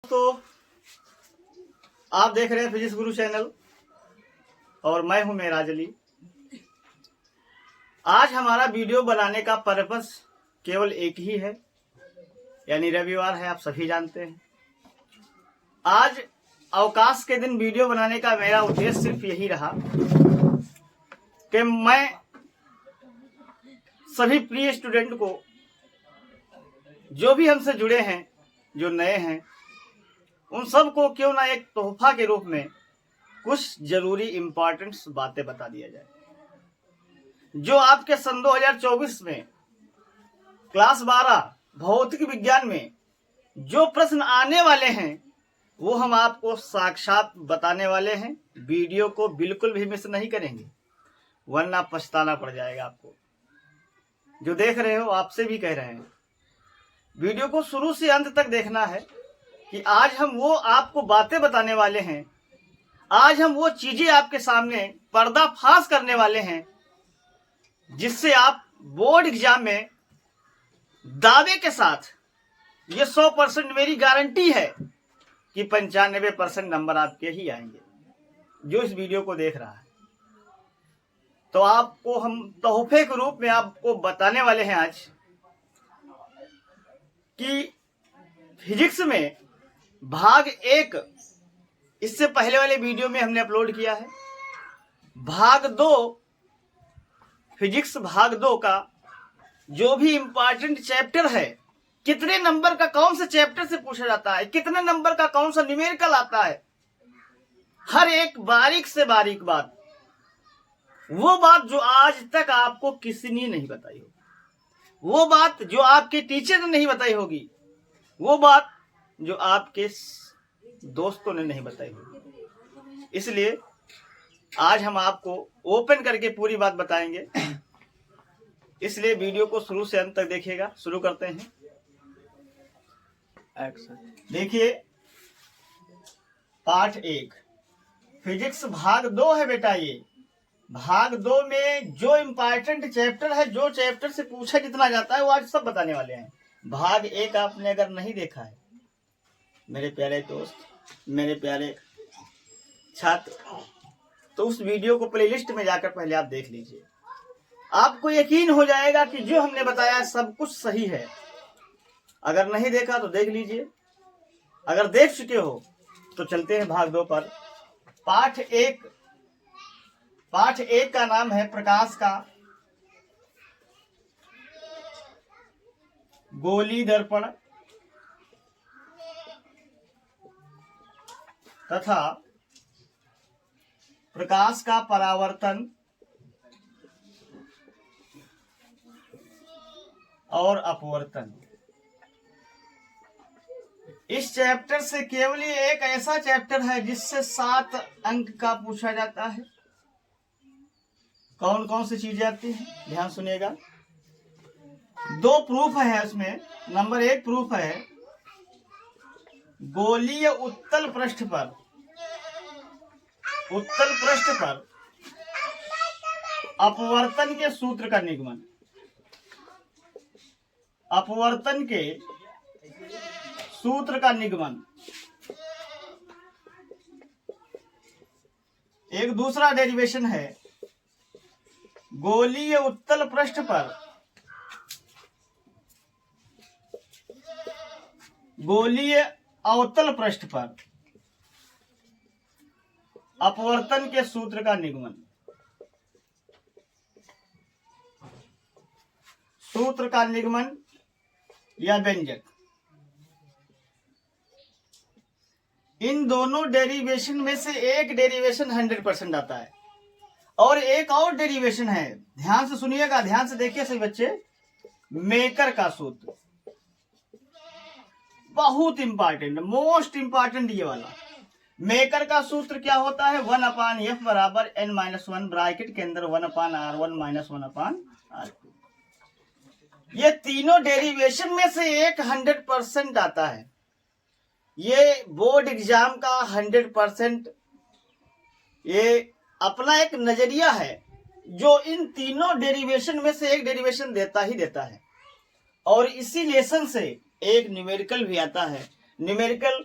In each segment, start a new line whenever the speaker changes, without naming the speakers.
तो आप देख रहे हैं फिजिक्स गुरु चैनल और मैं हूं मेराज अली। आज हमारा वीडियो बनाने का पर्पस केवल एक ही है, यानी रविवार है, आप सभी जानते हैं। आज अवकाश के दिन वीडियो बनाने का मेरा उद्देश्य सिर्फ यही रहा कि मैं सभी प्रिय स्टूडेंट को, जो भी हमसे जुड़े हैं, जो नए हैं, उन सबको क्यों ना एक तोहफा के रूप में कुछ जरूरी इंपॉर्टेंट बातें बता दिया जाए, जो आपके सन 2024 में क्लास 12 भौतिक विज्ञान में जो प्रश्न आने वाले हैं वो हम आपको साक्षात बताने वाले हैं। वीडियो को बिल्कुल भी मिस नहीं करेंगे, वरना पछताना पड़ जाएगा आपको। जो देख रहे हो आपसे भी कह रहे हैं, वीडियो को शुरू से अंत तक देखना है कि आज हम वो आपको बातें बताने वाले हैं, आज हम वो चीजें आपके सामने पर्दाफाश करने वाले हैं जिससे आप बोर्ड एग्जाम में दावे के साथ, ये 100% मेरी गारंटी है कि 95% नंबर आपके ही आएंगे जो इस वीडियो को देख रहा है। तो आपको हम तोहफे के रूप में आपको बताने वाले हैं आज कि फिजिक्स में भाग 1, इससे पहले वाले वीडियो में हमने अपलोड किया है। भाग 2, फिजिक्स भाग 2 का जो भी इंपॉर्टेंट चैप्टर है, कितने नंबर का कौन सा चैप्टर से पूछा जाता है, कितने नंबर का कौन सा न्यूमेरिकल आता है, हर एक बारीक से बारीक बात, वो बात जो आज तक आपको किसी ने नहीं बताई होगी, वो बात जो आपके टीचर ने नहीं बताई होगी, वो बात जो आपके दोस्तों ने नहीं बताई होगी। इसलिए आज हम आपको ओपन करके पूरी बात बताएंगे, इसलिए वीडियो को शुरू से अंत तक देखिएगा। शुरू करते हैं। देखिए, पाठ 1 फिजिक्स भाग 2 है बेटा। ये भाग 2 में जो इंपॉर्टेंट चैप्टर है, जो चैप्टर से पूछा जितना जाता है, वो आज सब बताने वाले हैं। भाग 1 आपने अगर नहीं देखा है, मेरे प्यारे दोस्त, मेरे प्यारे छात्र, तो उस वीडियो को प्लेलिस्ट में जाकर पहले आप देख लीजिए। आपको यकीन हो जाएगा कि जो हमने बताया सब कुछ सही है। अगर नहीं देखा तो देख लीजिए, अगर देख चुके हो तो चलते हैं भाग 2 पर। पाठ 1 का नाम है प्रकाश का गोली दर्पण तथा प्रकाश का परावर्तन और अपवर्तन। इस चैप्टर से केवल ये एक ऐसा चैप्टर है जिससे 7 अंक का पूछा जाता है। कौन कौन सी चीजें आती हैं, ध्यान सुनिएगा। 2 प्रूफ है उसमें। नंबर 1 प्रूफ है, गोलीय उत्तल पृष्ठ पर अपवर्तन के सूत्र का निगमन। अपवर्तन के सूत्र का निगमन। एक दूसरा डेरिवेशन है, गोलीय उत्तल पृष्ठ पर गोलीय अवतल पृष्ठ पर अपवर्तन के सूत्र का निगमन। सूत्र का निगमन या व्यंजक, इन दोनों डेरिवेशन में से एक डेरिवेशन 100% आता है और एक और डेरिवेशन है, ध्यान से सुनिएगा, ध्यान से देखिए सभी बच्चे। मेकर का सूत्र बहुत इंपॉर्टेंट, मोस्ट इंपॉर्टेंट ये वाला। मेकर का सूत्र क्या होता है? 1/f बराबर n-1 ब्रैकेट के अंदर 1/r1 - 1/r2। ये तीनों डेरिवेशन में से एक 100% आता है। ये बोर्ड एग्जाम का 100% ये अपना एक नजरिया है जो इन तीनों डेरिवेशन में से एक डेरिवेशन देता ही देता है। और इसी लेसन से एक न्यूमेरिकल भी आता है। न्यूमेरिकल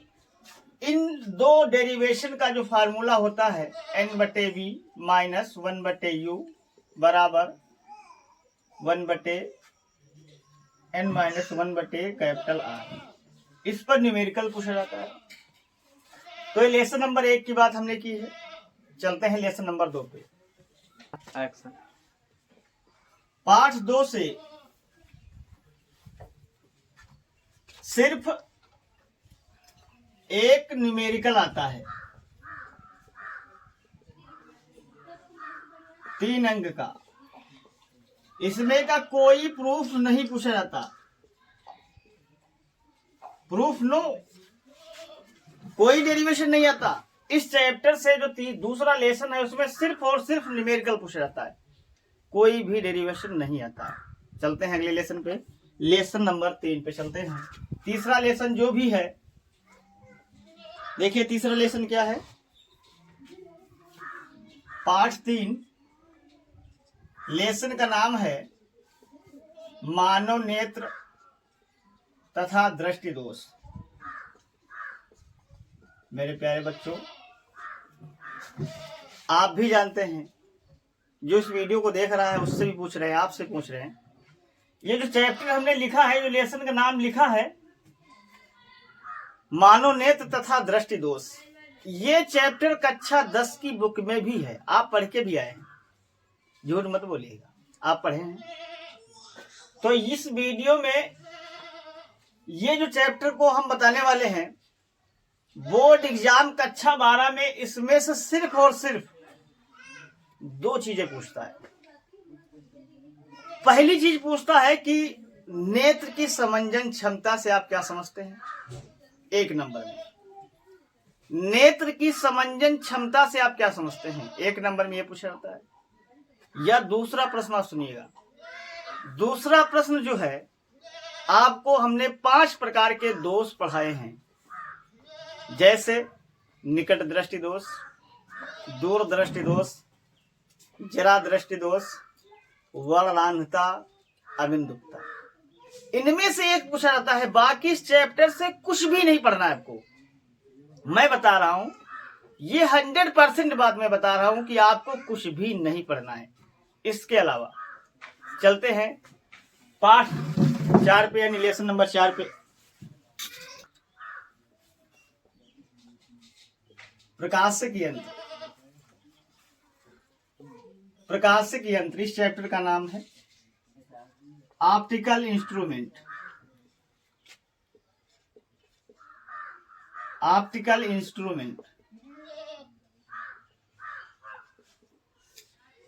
इन दो डेरिवेशन का जो फार्मूला होता है n/v माइनस 1/u बराबर 1/n-1/R, इस पर न्यूमेरिकल पूछा जाता है। तो ये लेसन नंबर 1 की बात हमने की है। चलते हैं लेसन नंबर 2 पे।
एक्शन।
पाठ 2 से सिर्फ एक न्यूमेरिकल आता है 3 अंक का। इसमें का कोई प्रूफ नहीं पूछा जाता, प्रूफ नो, कोई डेरिवेशन नहीं आता। इस चैप्टर से जो दूसरा लेसन है उसमें सिर्फ और सिर्फ न्यूमेरिकल पूछा जाता है, कोई भी डेरिवेशन नहीं आता। चलते हैं अगले लेसन पे, लेसन नंबर 3 पे चलते हैं। तीसरा लेसन जो भी है, देखिए तीसरा लेसन क्या है। पाठ 3 लेसन का नाम है मानव नेत्र तथा दृष्टि दोष। मेरे प्यारे बच्चों, आप भी जानते हैं, जो इस वीडियो को देख रहा है उससे भी पूछ रहे हैं, आपसे पूछ रहे हैं, ये जो चैप्टर हमने लिखा है, जो लेसन का नाम लिखा है मानव नेत्र तथा दृष्टि दोष, ये चैप्टर कक्षा 10 की बुक में भी है। आप पढ़ के भी आए हैं, झूठ मत बोलिएगा, आप पढ़े हैं। तो इस वीडियो में ये जो चैप्टर को हम बताने वाले हैं, बोर्ड एग्जाम कक्षा 12 में इसमें से सिर्फ और सिर्फ 2 चीजें पूछता है। पहली चीज पूछता है कि नेत्र की समंजन क्षमता से आप क्या समझते हैं। 1 नंबर में नेत्र की समंजन क्षमता से आप क्या समझते हैं, 1 नंबर में यह पूछा जाता है। या दूसरा प्रश्न आप सुनिएगा। दूसरा प्रश्न जो है, आपको हमने 5 प्रकार के दोष पढ़ाए हैं, जैसे निकट दृष्टि दोष, दूर दृष्टि दोष, जरा दृष्टि दोष, वर्णांधता, अबिंदुकता। इनमें से एक पूछा जाता है, बाकी इस चैप्टर से कुछ भी नहीं पढ़ना है आपको। मैं बता रहा हूं, ये 100% बात मैं बता रहा हूं कि आपको कुछ भी नहीं पढ़ना है इसके अलावा। चलते हैं पाठ 4 पे, यानी लेसन नंबर 4 पे। प्रकाशिक यंत्र, प्रकाशिक यंत्र इस चैप्टर का नाम है। Optical instrument, optical instrument.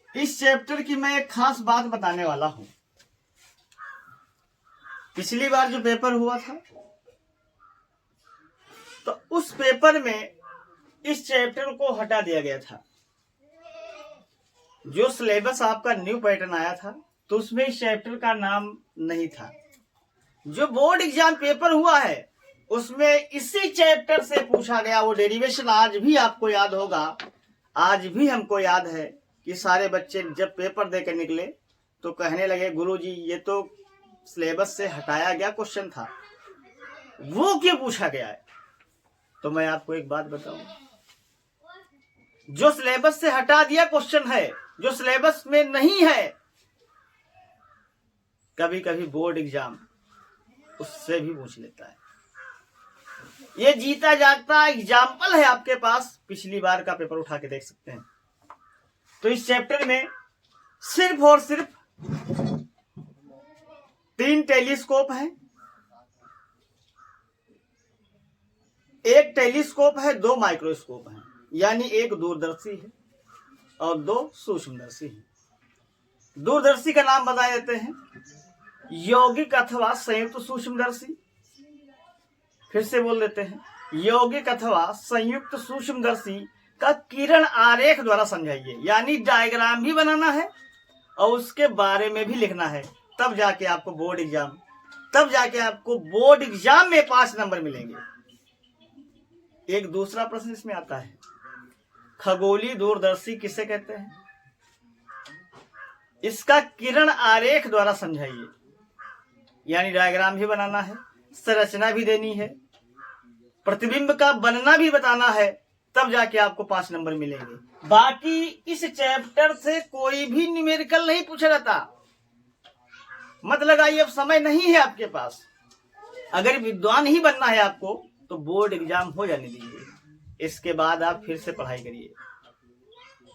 इस चैप्टर की मैं एक खास बात बताने वाला हूं। पिछली बार जो पेपर हुआ था, तो उस पेपर में इस चैप्टर को हटा दिया गया था। जो सिलेबस आपका न्यू पैटर्न आया था, तो उसमें इस चैप्टर का नाम नहीं था। जो बोर्ड एग्जाम पेपर हुआ है, उसमें इसी चैप्टर से पूछा गया वो डेरिवेशन। आज भी आपको याद होगा, आज भी हमको याद है कि सारे बच्चे जब पेपर देकर निकले तो कहने लगे, गुरुजी ये तो सिलेबस से हटाया गया क्वेश्चन था, वो क्यों पूछा गया है। तो मैं आपको एक बात बताऊं, जो सिलेबस से हटा दिया क्वेश्चन है, जो सिलेबस में नहीं है, कभी कभी बोर्ड एग्जाम उससे भी पूछ लेता है। ये जीता जागता एग्जाम्पल है आपके पास, पिछली बार का पेपर उठा के देख सकते हैं। तो इस चैप्टर में सिर्फ और सिर्फ 3 टेलीस्कोप हैं, 1 टेलीस्कोप है, 2 माइक्रोस्कोप हैं, यानी 1 दूरदर्शी है और 2 सूक्ष्मदर्शी है। दूरदर्शी का नाम बता देते हैं, यौगिक अथवा संयुक्त सूक्ष्मदर्शी। फिर से बोल देते हैं, यौगिक अथवा संयुक्त सूक्ष्मदर्शी का किरण आरेख द्वारा समझाइए, यानी डायग्राम भी बनाना है और उसके बारे में भी लिखना है, तब जाके आपको बोर्ड एग्जाम में 5 नंबर मिलेंगे। एक दूसरा प्रश्न इसमें आता है, खगोलीय दूरदर्शी किसे कहते हैं, इसका किरण आरेख द्वारा समझाइए, यानी डायग्राम भी बनाना है, संरचना भी देनी है, प्रतिबिंब का बनना भी बताना है, तब जाके आपको 5 नंबर मिलेंगे। बाकी इस चैप्टर से कोई भी न्यूमेरिकल नहीं पूछा जाता। मत लगाइए, अब समय नहीं है आपके पास। अगर विद्वान ही बनना है आपको तो बोर्ड एग्जाम हो जाने दीजिए, इसके बाद आप फिर से पढ़ाई करिए,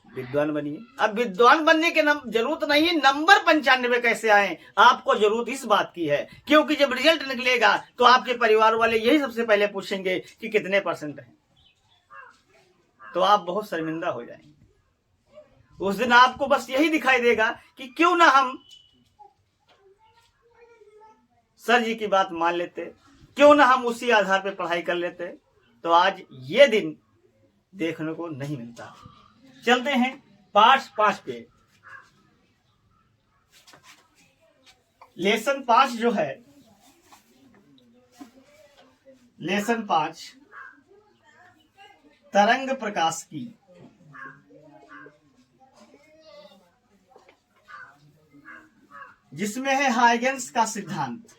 विद्वान बनिए। अब विद्वान बनने के जरूरत नहीं है नंबर 95 कैसे आए, आपको जरूरत इस बात की है, क्योंकि जब रिजल्ट निकलेगा तो आपके परिवार वाले यही सबसे पहले पूछेंगे कि कितने % हैं, तो आप बहुत शर्मिंदा हो जाएंगे। उस दिन आपको बस यही दिखाई देगा कि क्यों ना हम सर जी की बात मान लेते, क्यों ना हम उसी आधार पर पढ़ाई कर लेते। तो आज ये दिन देखने को नहीं मिलता। चलते हैं पाठ 5 पे। लेसन 5 जो है, लेसन 5 तरंग प्रकाश की। जिसमें है हाइगेंस का सिद्धांत।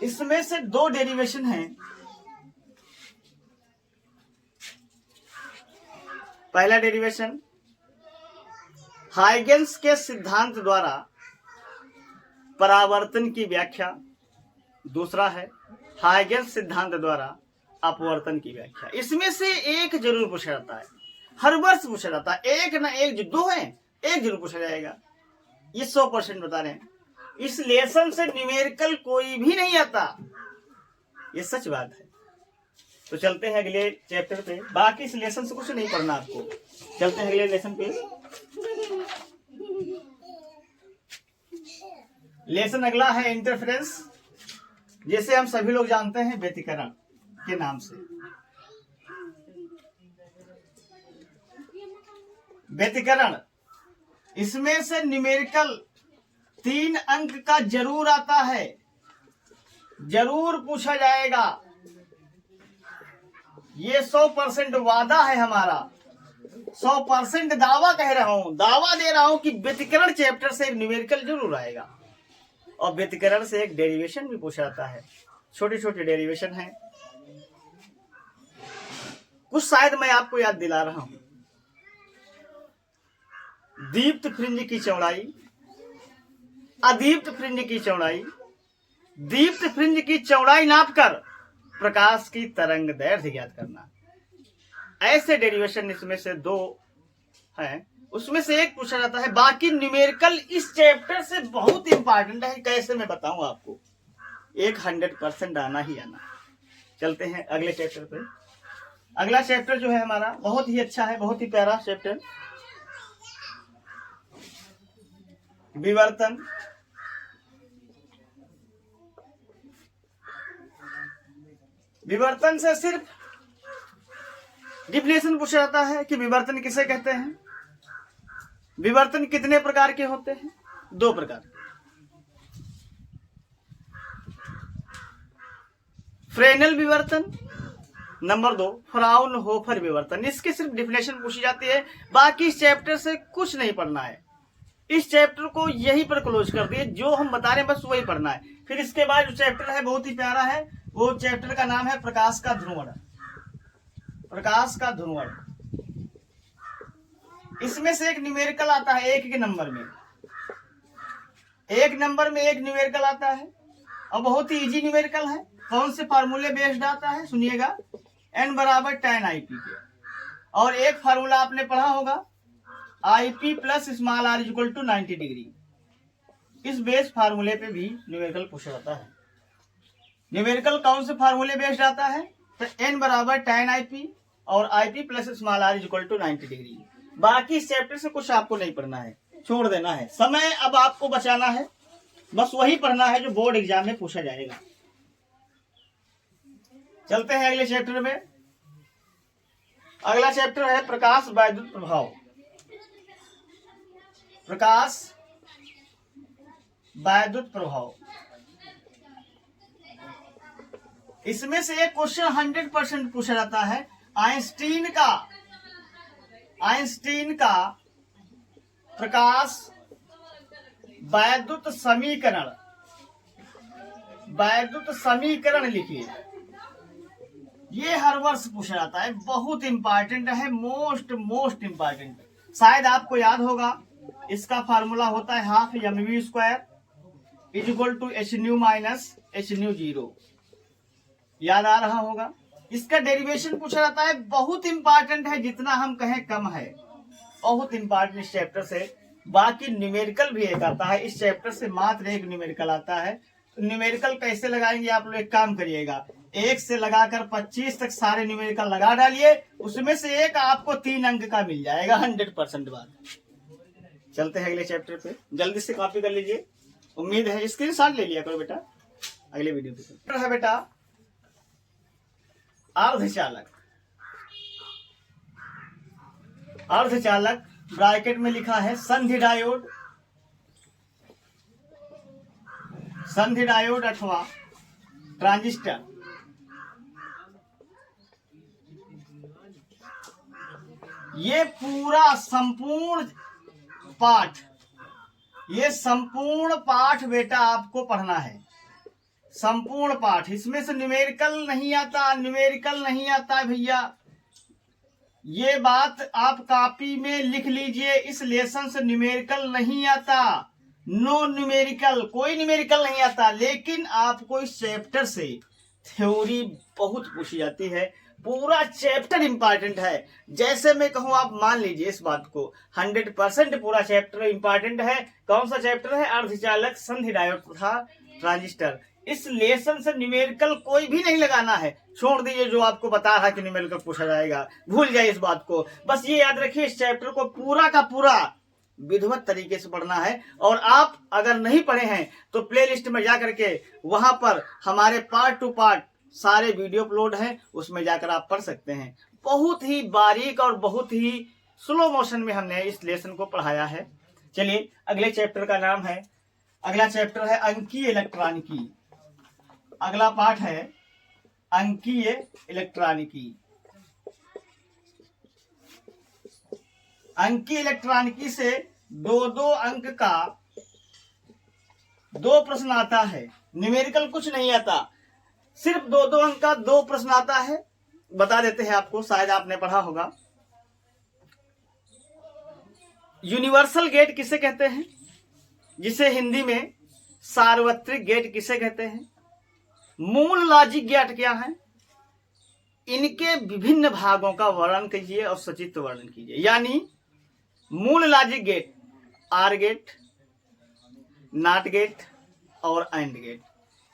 इसमें से 2 डेरिवेशन हैं। पहला डेरिवेशन हाइगेंस के सिद्धांत द्वारा परावर्तन की व्याख्या, दूसरा है हाइगेंस सिद्धांत द्वारा अपवर्तन की व्याख्या। इसमें से एक जरूर पूछा जाता है, हर वर्ष पूछा जाता है, एक ना एक, जो 2 हैं एक जरूर पूछा जाएगा, ये 100% बता रहे हैं। इस लेसन से न्यूमेरिकल कोई भी नहीं आता, ये सच बात है। तो चलते हैं अगले चैप्टर पे। बाकी इस लेसन से कुछ नहीं पढ़ना आपको। चलते हैं अगले लेसन पे। लेसन अगला है इंटरफेरेंस, जैसे हम सभी लोग जानते हैं व्यतिकरण के नाम से। व्यतिकरण, इसमें से न्यूमेरिकल 3 अंक का जरूर आता है, जरूर पूछा जाएगा। ये 100% वादा है हमारा, 100% दावा कह रहा हूं, दावा दे रहा हूं कि व्यतिकरण चैप्टर से एक न्यूमेरिकल जरूर आएगा। और व्यतिकरण से एक डेरिवेशन भी पूछा जाता है, छोटे छोटे डेरिवेशन हैं कुछ, शायद मैं आपको याद दिला रहा हूं। दीप्त फ्रिंज की चौड़ाई, अदीप्त फ्रिंज की चौड़ाई, दीप्त फ्रिंज की चौड़ाई नापकर प्रकाश की तरंग दैर्घ्य ज्ञात करना। ऐसे डेरिवेशन इसमें से 2 हैं, उसमें से एक पूछा जाता है। बाकी न्यूमेरिकल इस चैप्टर से बहुत इंपॉर्टेंट है, कैसे मैं बताऊं आपको, 100% आना ही आना। चलते हैं अगले चैप्टर पे। अगला चैप्टर जो है हमारा बहुत ही अच्छा है, बहुत ही प्यारा चैप्टर, विवर्तन। विवर्तन से सिर्फ डिफिनेशन पूछा जाता है कि विवर्तन किसे कहते हैं। विवर्तन कितने प्रकार के होते हैं? 2 प्रकार। फ्रेनेल विवर्तन, नंबर 2 फ्राउनहोफर विवर्तन। इसकी सिर्फ डिफिनेशन पूछी जाती है, बाकी इस चैप्टर से कुछ नहीं पढ़ना है। इस चैप्टर को यहीं पर क्लोज कर दिए, जो हम बता रहे हैं बस वही पढ़ना है। फिर इसके बाद जो चैप्टर है बहुत ही प्यारा है, वो चैप्टर का नाम है प्रकाश का ध्रुवण। प्रकाश का ध्रुवण, इसमें से एक न्यूमेरिकल आता है, एक नंबर में, एक नंबर में एक न्यूमेरिकल आता है, और बहुत ही इजी न्यूमेरिकल है। कौन से फार्मूले बेस्ड आता है सुनिएगा, n बराबर tan IP के, और एक फार्मूला आपने पढ़ा होगा IP plus small r equal to 90 degree. इस बेस फार्मूले पे भी न्यूमेरिकल पूछा जाता है। न्यूमेरिकल कौन से फार्मूले बेस्ड आता है, तो n बराबर tan IP और IP plus small r equal to 90 degree. बाकी इस चैप्टर से कुछ आपको नहीं पढ़ना है, छोड़ देना है, समय अब आपको बचाना है, बस वही पढ़ना है जो बोर्ड एग्जाम में पूछा जाएगा। चलते हैं अगले चैप्टर में। अगला चैप्टर है प्रकाश वैद्युत प्रभाव। प्रकाश वैद्युत प्रभाव, इसमें से एक क्वेश्चन 100% पूछा जाता है। आइंस्टीन का प्रकाश वैद्युत समीकरण वैद्युत समीकरण लिखिए। ये हर वर्ष पूछा जाता है, बहुत इंपॉर्टेंट है, मोस्ट इंपॉर्टेंट। शायद आपको याद होगा, इसका फार्मूला होता है half mv square is equal to h nu minus h nu 0। याद आ रहा होगा। इसका डेरिवेशन पूछा जाता है, बहुत इंपॉर्टेंट है, जितना हम कहें कम है। बहुत इंपॉर्टेंट इस चैप्टर से। बाकी न्यूमेरिकल भी एक आता है, इस चैप्टर से मात्र एक न्यूमेरिकल आता है। तो न्यूमेरिकल कैसे लगाएंगे आप लोग, एक काम करिएगा, 1 से लगाकर 25 तक सारे न्यूमेरिकल लगा डालिए, उसमें से एक आपको 3 अंक का मिल जाएगा 100% बात। चलते हैं अगले चैप्टर पे, जल्दी से कॉपी कर लीजिए। उम्मीद है स्क्रीनशॉट ले लिया करो बेटा। अगले वीडियो पे है बेटा अर्धचालक। अर्धचालक ब्रैकेट में लिखा है संधि डायोड, संधि डायोड अथवा ट्रांजिस्टर। ये पूरा संपूर्ण पाठ, ये संपूर्ण पाठ बेटा आपको पढ़ना है, संपूर्ण पाठ। इसमें से न्यूमेरिकल नहीं आता, न्यूमेरिकल नहीं आता भैया। ये बात आप कॉपी में लिख लीजिए, इस लेसन से न्यूमेरिकल नहीं आता, नो न्यूमेरिकल, कोई न्यूमेरिकल नहीं आता। लेकिन आपको इस चैप्टर से थ्योरी बहुत पूछी जाती है, पूरा चैप्टर इंपॉर्टेंट है। जैसे मैं कहूं आप मान लीजिए इस बात को, 100% पूरा चैप्टर इंपॉर्टेंट है। कौन सा चैप्टर है? अर्धचालक, संधि डायोड तथा ट्रांजिस्टर। इस लेसन से न्यूमेरिकल कोई भी नहीं लगाना है, छोड़ दीजिए जो आपको बता रहा कि न्यूमेरिकल पूछा जाएगा, भूल जाइए इस बात को। बस ये याद रखिए, इस चैप्टर को पूरा का पूरा विधिवत तरीके से पढ़ना है। और आप अगर नहीं पढ़े हैं तो प्लेलिस्ट में जाकर के वहां पर हमारे पार्ट टू पार्ट सारे वीडियो अपलोड हैं, उसमें जाकर आप पढ़ सकते हैं। बहुत ही बारीक और बहुत ही स्लो मोशन में हमने इस लेसन को पढ़ाया है। चलिए अगले चैप्टर का नाम है, अगला चैप्टर है अंकीय इलेक्ट्रॉनिकी। अगला पाठ है अंकीय इलेक्ट्रॉनिकी। अंकीय इलेक्ट्रॉनिकी से 2-2 अंक का 2 प्रश्न आता है, न्यूमेरिकल कुछ नहीं आता, सिर्फ 2-2 अंक का 2 प्रश्न आता है। बता देते हैं आपको, शायद आपने पढ़ा होगा। यूनिवर्सल गेट किसे कहते हैं, जिसे हिंदी में सार्वत्रिक गेट किसे कहते हैं? मूल लॉजिक गेट क्या है? इनके विभिन्न भागों का वर्णन कीजिए और सचित्र वर्णन कीजिए। यानी मूल logic gate or gate, not gate और एंड गेट।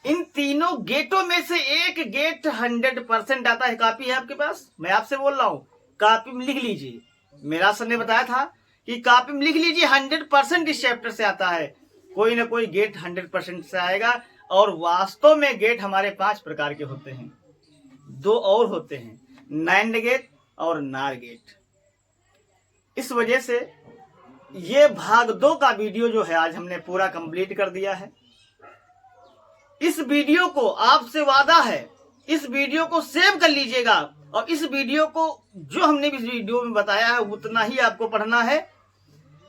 इन तीनों गेटों में से एक गेट 100% आता है। कॉपी है आपके पास? मैं आपसे बोल रहा हूं, कॉपी में लिख लीजिए। मेरा सर ने बताया था कि कॉपी में लिख लीजिए, 100% इस चैप्टर से आता है। कोई ना कोई गेट 100% से आएगा। और वास्तव में गेट हमारे 5 प्रकार के होते हैं, 2 और होते हैं, नैंड गेट और नार गेट। इस वजह से ये भाग 2 का वीडियो जो है आज हमने पूरा कंप्लीट कर दिया है। इस वीडियो को, आपसे वादा है, इस वीडियो को सेव कर लीजिएगा और इस वीडियो को जो हमने इस वीडियो में बताया है उतना ही आपको पढ़ना है,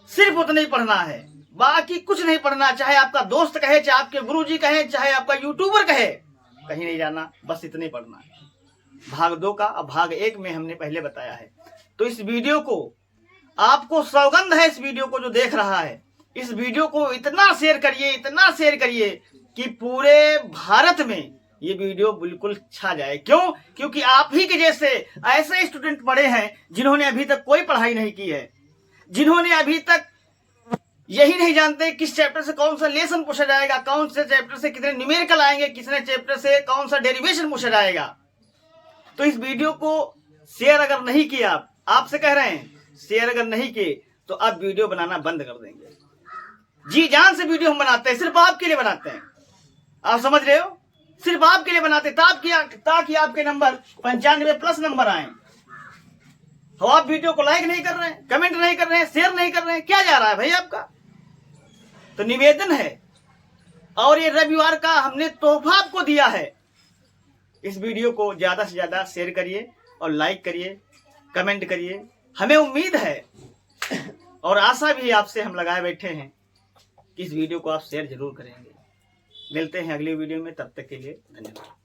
सिर्फ उतना ही पढ़ना है, बाकी कुछ नहीं पढ़ना। चाहे आपका दोस्त कहे, चाहे आपके गुरुजी कहे, चाहे आपका यूट्यूबर कहे, कहीं नहीं जाना, बस इतना ही पढ़ना है। भाग 2 का अब भाग 1 में हमने पहले बताया है। तो इस वीडियो को, आपको सौगंध है इस वीडियो को जो देख रहा है, इस वीडियो को इतना शेयर करिए, इतना शेयर करिए कि पूरे भारत में ये वीडियो बिल्कुल छा जाए। क्यों? क्योंकि आप ही के जैसे ऐसे स्टूडेंट पढ़े हैं जिन्होंने अभी तक कोई पढ़ाई नहीं की है, जिन्होंने अभी तक यही नहीं जानते किस चैप्टर से कौन सा लेसन पूछा जाएगा, कौन से चैप्टर से कितने न्यूमेरिकल आएंगे, कितने चैप्टर से कौन सा डेरिवेशन पूछा जाएगा। तो इस वीडियो को शेयर अगर नहीं किया, आपसे कह रहे हैं, शेयर अगर नहीं किए तो अब वीडियो बनाना बंद कर देंगे। जी जान से वीडियो हम बनाते हैं, सिर्फ आपके लिए बनाते हैं। आप समझ रहे हो? सिर्फ आपके लिए बनाते ताकि आपके नंबर 95+ नंबर आए। तो आप वीडियो को लाइक नहीं कर रहे हैं, कमेंट नहीं कर रहे हैं, शेयर नहीं कर रहे हैं, क्या जा रहा है भाई आपका? तो निवेदन है, और ये रविवार का हमने तोहफा आपको दिया है। इस वीडियो को ज्यादा से ज्यादा शेयर करिए और लाइक करिए, कमेंट करिए। हमें उम्मीद है और आशा भी आपसे हम लगाए बैठे हैं कि इस वीडियो को आप शेयर जरूर करेंगे। मिलते हैं अगली वीडियो में, तब तक के लिए धन्यवाद।